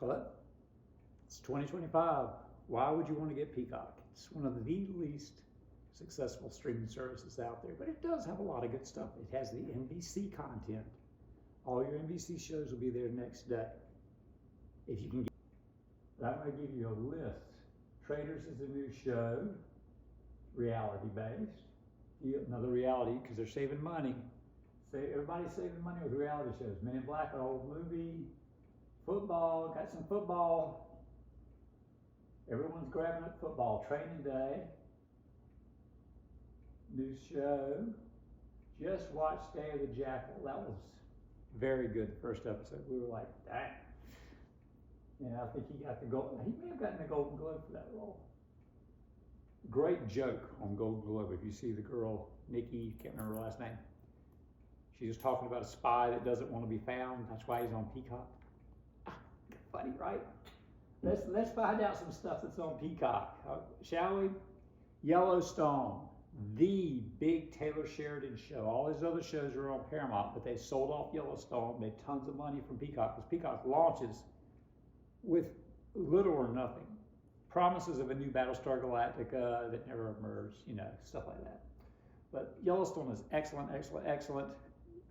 But it's 2025. Why would you want to get Peacock? It's one of the least successful streaming services out there, but it does have a lot of good stuff. It has the NBC content. All your NBC shows will be there next day. If you can get, I'm going to give you a list. Traders is a new show, reality based. Another reality, because they're saving money. Everybody's saving money with reality shows. Men in Black, an old movie. Football, got some football. Everyone's grabbing up football. Training Day. New show. Just watched Day of the Jackal. That was very good, the first episode. We were like, dang. And I think he got the gold. He may have gotten the Golden Globe for that role. Great joke on Golden Globe. If you see the girl, Nikki, can't remember her last name. She's just talking about a spy that doesn't want to be found. That's why he's on Peacock. Funny, right? Let's find out some stuff that's on Peacock, shall we? Yellowstone, the big Taylor Sheridan show. All these other shows are on Paramount, but they sold off Yellowstone, made tons of money from Peacock, because Peacock launches with little or nothing. Promises of a new Battlestar Galactica that never emerged, stuff like that. But Yellowstone is excellent, excellent, excellent.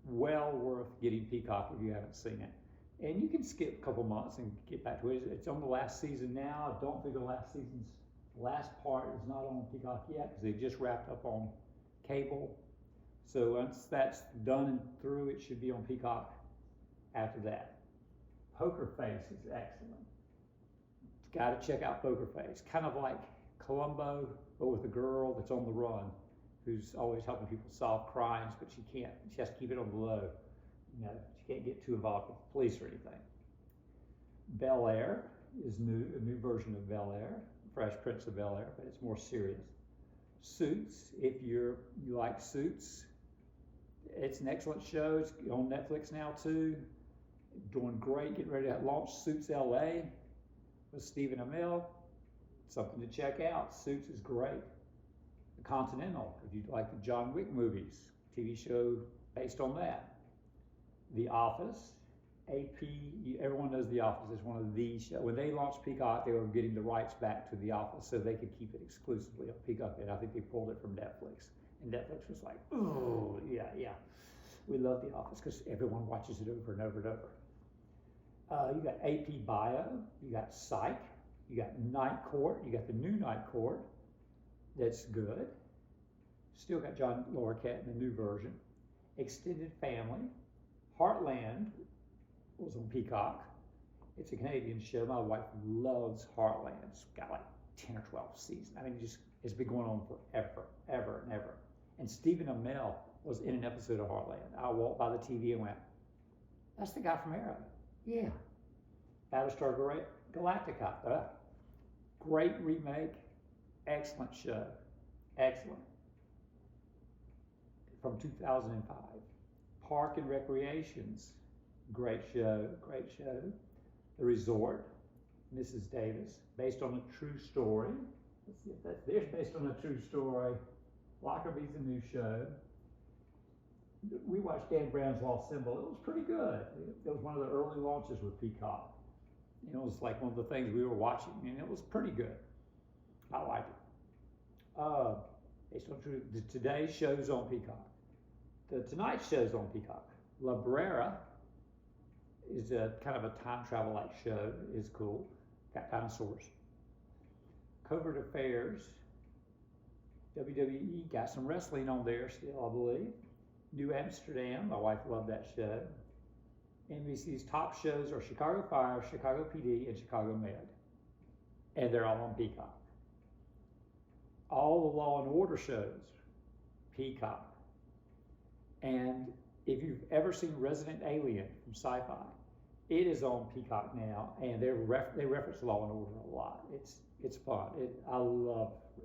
Well worth getting Peacock if you haven't seen it. And you can skip a couple months and get back to it. It's on the last season now. I don't think the last part is not on Peacock yet, because they just wrapped up on cable. So once that's done and through, it should be on Peacock after that. Poker Face is excellent. Got to check out Poker Face. Kind of like Columbo, but with a girl that's on the run, who's always helping people solve crimes, but she has to keep it on the low. She can't get too involved with the police or anything. Bel Air is a new version of Bel Air, Fresh Prince of Bel Air, but it's more serious. Suits, if you like Suits, it's an excellent show. It's on Netflix now too. Doing great, getting ready to launch Suits LA with Stephen Amell. Something to check out. Suits is great. The Continental, if you like the John Wick movies, TV show based on that. The Office, AP, everyone knows The Office is one of the shows. When they launched Peacock, they were getting the rights back to The Office so they could keep it exclusively on Peacock, and I think they pulled it from Netflix. And Netflix was like, oh, yeah. We love The Office because everyone watches it over and over and over. You got AP Bio, you got Psych, you got Night Court, you got the new Night Court. That's good. Still got John Larroquette in the new version. Extended Family. Heartland was on Peacock. It's a Canadian show. My wife loves Heartland. It's got like 10 or 12 seasons. I mean, it's been going on forever, ever and ever. And Stephen Amell was in an episode of Heartland. I walked by the TV and went, that's the guy from Arrow. Yeah. Battlestar Galactica. Great remake. Excellent show. Excellent. From 2005. Park and Recreations. Great show. The Resort. Mrs. Davis. Based on a true story. Let's see if that's there. Based on a true story. Lockerbie's a new show. We watched Dan Brown's Lost Symbol. It was pretty good. It was one of the early launches with Peacock. It was like one of the things we were watching, and it was pretty good. I liked it. Based on true, the Today show's on Peacock. The Tonight show's on Peacock. La Brera is a kind of a time travel-like show. It's cool. Got dinosaurs. Covert Affairs. WWE got some wrestling on there still, I believe. New Amsterdam. My wife loved that show. NBC's top shows are Chicago Fire, Chicago PD, and Chicago Med. And they're all on Peacock. All the Law and Order shows, Peacock. And if you've ever seen Resident Alien from Sci-Fi, it is on Peacock now, and they reference Law and Order a lot. It's fun.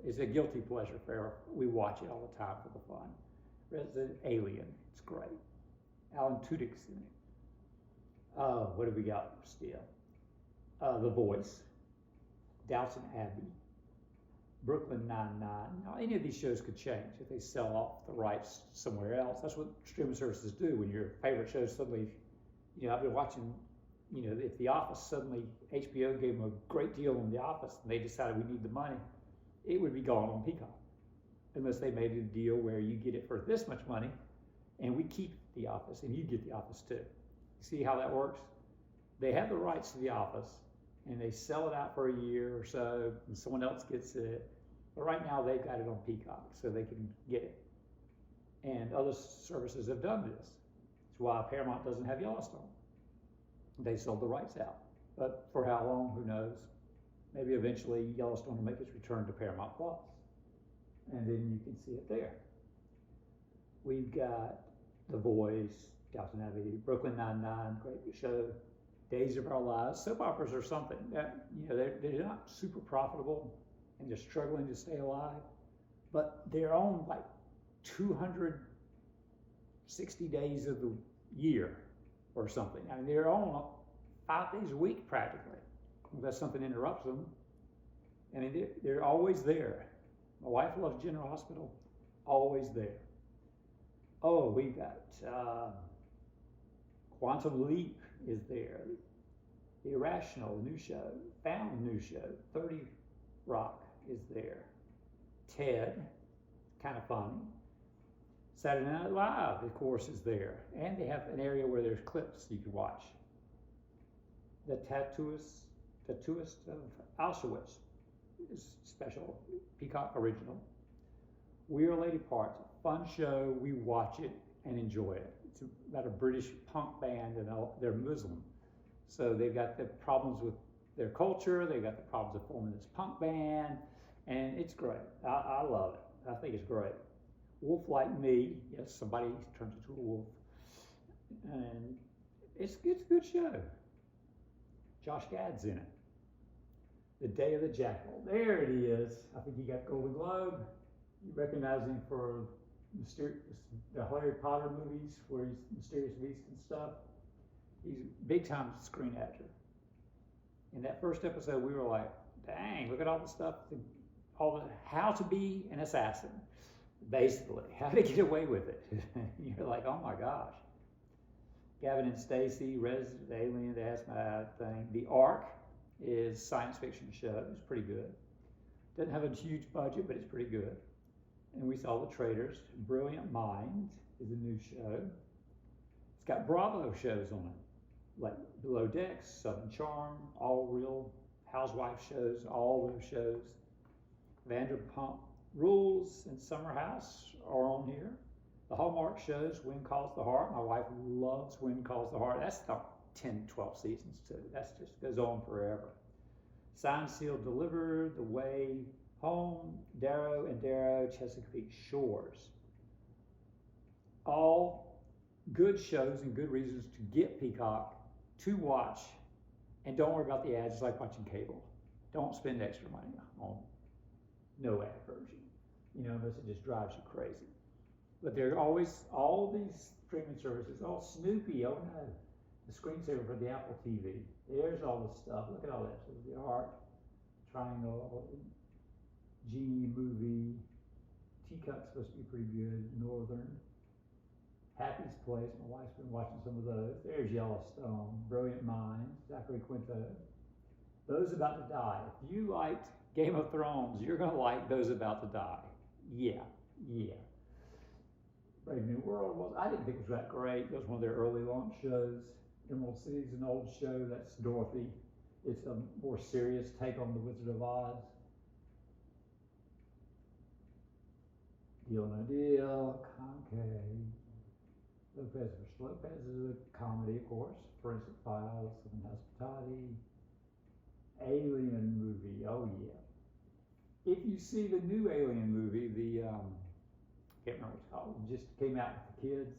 It's a guilty pleasure for we watch it all the time for the fun. Resident Alien, it's great. Alan Tudyk's in it. What have we got still? The Voice, Downton Abbey, Brooklyn Nine-Nine. Now, any of these shows could change if they sell off the rights somewhere else. That's what streaming services do when your favorite shows suddenly, I've been watching if The Office suddenly, HBO gave them a great deal on The Office and they decided we need the money, it would be gone on Peacock. Unless they made a deal where you get it for this much money and we keep The Office and you get The Office too. See how that works? They have the rights to The Office and they sell it out for a year or so and someone else gets it. But right now they've got it on Peacock so they can get it. And other services have done this. That's why Paramount doesn't have Yellowstone. They sold the rights out. But for how long, who knows? Maybe eventually Yellowstone will make its return to Paramount Plus. And then you can see it there. We've got The Voice, Downton Abbey, Brooklyn Nine-Nine, great show, Days of Our Lives. Soap operas are something that, they're not super profitable and they're struggling to stay alive, but they're on like 260 days of the year or something. I mean, they're on 5 days a week practically, unless something interrupts them. I mean, they're always there. My wife loves General Hospital, always there. Oh, we got Quantum Leap is there. The Irrational, new show. Found, new show. 30 Rock is there. Ted, kind of funny. Saturday Night Live, of course, is there. And they have an area where there's clips you can watch. The Tattooist of Auschwitz is special, Peacock original. We Are Lady Parts, fun show. We watch it and enjoy it. It's about a British punk band and they're Muslim. So they've got the problems with their culture. They've got the problems of forming this punk band. And it's great. I love it. I think it's great. Wolf Like Me. Yes, somebody turns into a wolf. And it's a good show. Josh Gad's in it. The Day of the Jackal. There it is. I think he got Golden Globe. You recognize him for the Harry Potter movies where he's Mysterious Beast and stuff. He's a big time screen actor. In that first episode, we were like, dang, look at all the stuff, how to be an assassin, basically. How to get away with it. You're like, oh my gosh. Gavin and Stacey, Resident Alien, that's my thing. The Ark is a science fiction show. It's pretty good. Doesn't have a huge budget, but it's pretty good. And we saw The Traitors. Brilliant Minds is a new show. It's got Bravo shows on it, like Below Decks, Southern Charm, all real housewife shows, all those shows. Vanderpump Rules and Summer House are on here. The Hallmark shows, Wind Calls the Heart. My wife loves Wind Calls the Heart. That's not 10, 12 seasons too. That just goes on forever. Signed, Sealed, Delivered, The Way Home, Darrow and Darrow, Chesapeake Shores. All good shows and good reasons to get Peacock, to watch, and don't worry about the ads. It's like watching cable. Don't spend extra money on no ad version, unless it just drives you crazy. But there are always all these streaming services. Oh, Snoopy, oh no. The screensaver for the Apple TV. There's all this stuff. Look at all that. So the Heart, Triangle, Genie movie, Teacup supposed to be pretty good. Northern, Happy's Place. My wife's been watching some of those. There's Yellowstone, Brilliant Minds, Zachary Quinto. Those About to Die. If you liked Game of Thrones, you're going to like Those About to Die. Yeah. Brave New World I didn't think it was that great. It was one of their early launch shows. Emerald City is an old show. That's Dorothy. It's a more serious take on The Wizard of Oz. Deal No Deal, Comcast. Lopez vs. Lopez is a comedy, of course. Forensic Files, Southern Hospitality. Alien movie, oh yeah. If you see the new Alien movie, I can't remember what it's called, it just came out with the kids.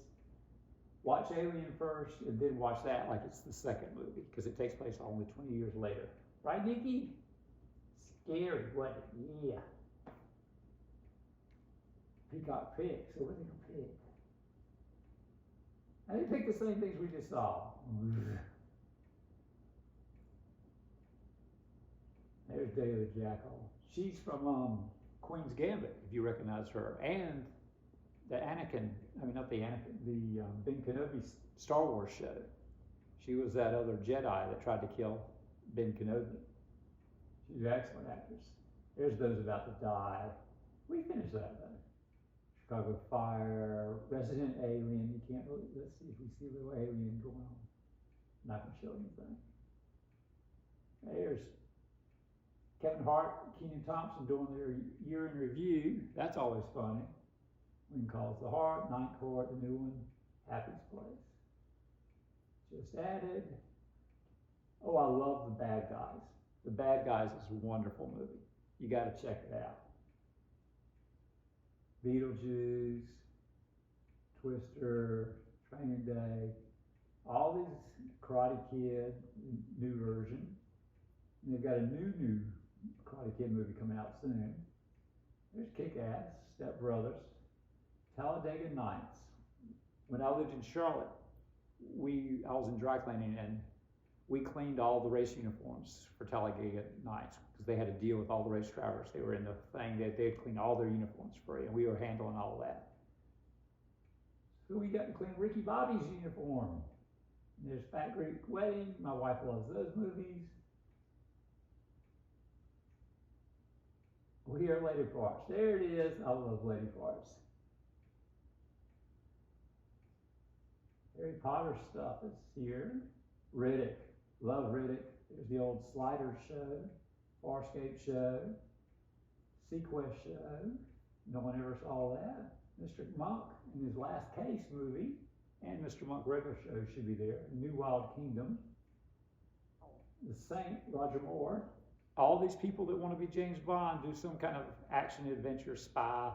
Watch Alien first and then watch that like it's the second movie because it takes place only 20 years later. Right, Nikki? Scary, wasn't it? Yeah. Peacock picked, so what did he pick? I didn't pick the same things we just saw. There's Day of the Jackal. She's from Queen's Gambit, if you recognize her, and the Ben Kenobi Star Wars show. She was that other Jedi that tried to kill Ben Kenobi. She's an excellent actress. There's Those About to Die. We finished that though. Chicago Fire, Resident Alien. You can't really, let's see if we see a little alien going on. Not gonna show anything. There's Kevin Hart, Kenan Thompson doing their year in review. That's always funny. When Calls the Heart, Night Court, the new one, Happy's Place. Just added. Oh, I love The Bad Guys. The Bad Guys is a wonderful movie. You got to check it out. Beetlejuice, Twister, Training Day, all these Karate Kid, new version. And they've got a new Karate Kid movie coming out soon. There's Kick-Ass, Step Brothers, Talladega Nights. When I lived in Charlotte, I was in dry cleaning and we cleaned all the race uniforms for Talladega Nights because they had a deal with all the race drivers. They were in the thing that they'd clean all their uniforms free, and we were handling all that. So we got to clean Ricky Bobby's uniform. And there's Fat Greek Wedding. My wife loves those movies. We are Lady Parts. There it is. I love Lady Parts. Harry Potter stuff is here. Riddick. Love Riddick. There's the old Sliders show, Farscape show, Sequest show. No one ever saw that. Mr. Monk in his Last Case movie, and Mr. Monk regular show should be there. New Wild Kingdom. The Saint, Roger Moore. All these people that want to be James Bond do some kind of action adventure spy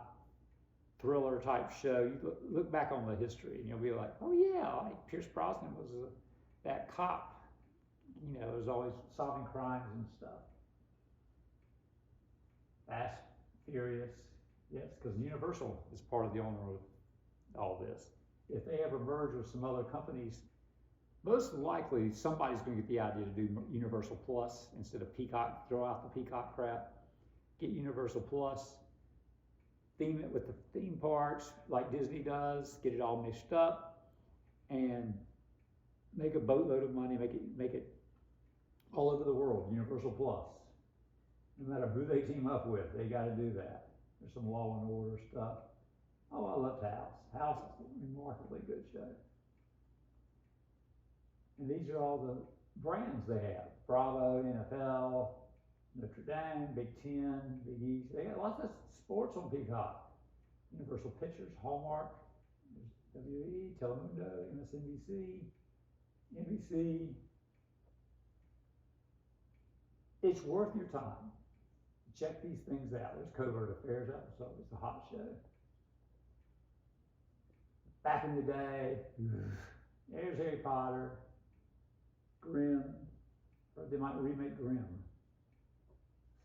thriller type show. You look back on the history and you'll be like, oh yeah, like Pierce Brosnan was that cop. You know, was always solving crimes and stuff. Fast, Furious, yes, because Universal is part of the owner of all this. If they ever merge with some other companies, most likely somebody's going to get the idea to do Universal Plus instead of Peacock. Throw out the Peacock crap. Get Universal Plus. Theme it with the theme parks like Disney does. Get it all mixed up and make a boatload of money. Make it all over the world. Universal Plus. No matter who they team up with, they got to do that. There's some Law and Order stuff. Oh, I loved House. House is a remarkably good show. And these are all the brands they have. Bravo, NFL, Notre Dame, Big Ten, Big East. They got lots of sports on Peacock. Universal Pictures, Hallmark, WE, Telemundo, MSNBC, NBC. It's worth your time. Check these things out. There's Covert Affairs episode. It's a hot show. Back in the day, there's Harry Potter, Grimm, or they might remake Grimm.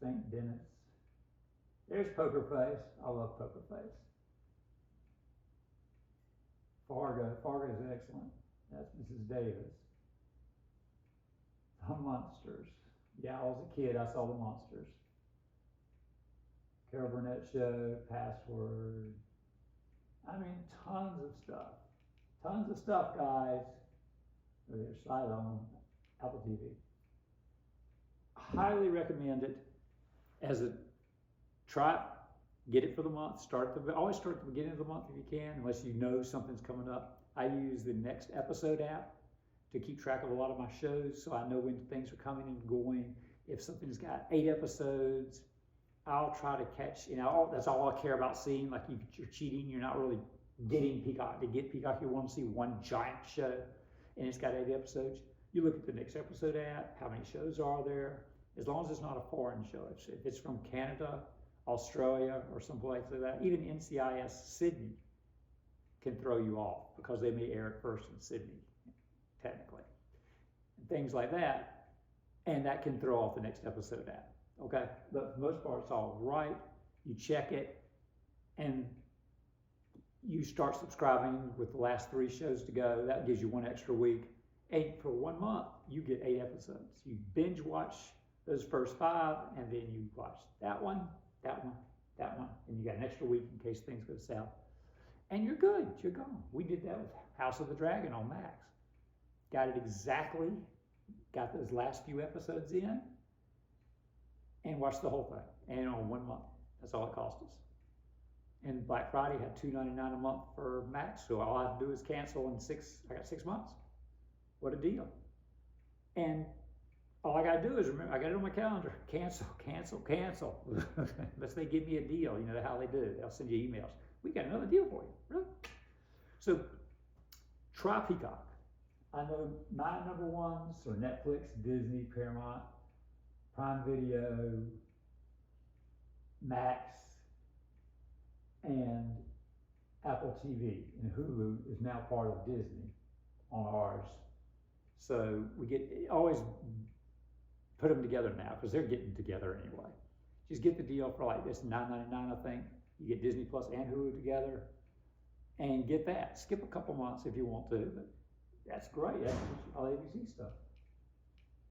St. Dennis. There's Poker Face. I love Poker Face. Fargo. Fargo is excellent. That's Mrs. Davis. The Monsters. Yeah, I was a kid. I saw The Monsters. Carol Burnett Show, Password. I mean, tons of stuff. Tons of stuff, guys. There's Cylon, Apple TV. Highly recommend it as a try. Get it for the month. Always start at the beginning of the month if you can, unless you know something's coming up. I use the Next Episode app to keep track of a lot of my shows, so I know when things are coming and going. If something's got 8 episodes, I'll try to catch. That's all I care about seeing. Like you're cheating. You're not really getting Peacock. To get Peacock, you want to see one giant show, and it's got 8 episodes. You look at the Next Episode app. How many shows are there? As long as it's not a foreign show. If it's from Canada, Australia, or someplace like that, even NCIS Sydney can throw you off because they may air it first in Sydney, technically. And things like that, and that can throw off the Next Episode app. Okay, but for the most part, it's all right. You check it, and you start subscribing with the last 3 shows to go. That gives you 1 extra week. And for 1 month, you get 8 episodes. You binge watch those first 5, and then you watch that one, and you got an extra week in case things go south. And you're good. You're gone. We did that with House of the Dragon on Max. got it exactly, got those last few episodes in, and watched the whole thing, and on 1 month. That's all it cost us. And Black Friday had $2.99 a month for Max, so all I have to do is cancel in I got 6 months. What a deal. And all I gotta do is remember, I got it on my calendar, cancel, cancel, cancel. Unless they give me a deal, you know how they do. They'll send you emails. We got another deal for you, really. So try Peacock. I know my number ones are Netflix, Disney, Paramount, Prime Video, Max, and Apple TV. And Hulu is now part of Disney on ours. So we always put them together now because they're getting together anyway. Just get the deal for like this $9.99, I think. You get Disney Plus and Hulu together, and get that. Skip a couple months if you want to, but that's great. That's all ABC stuff.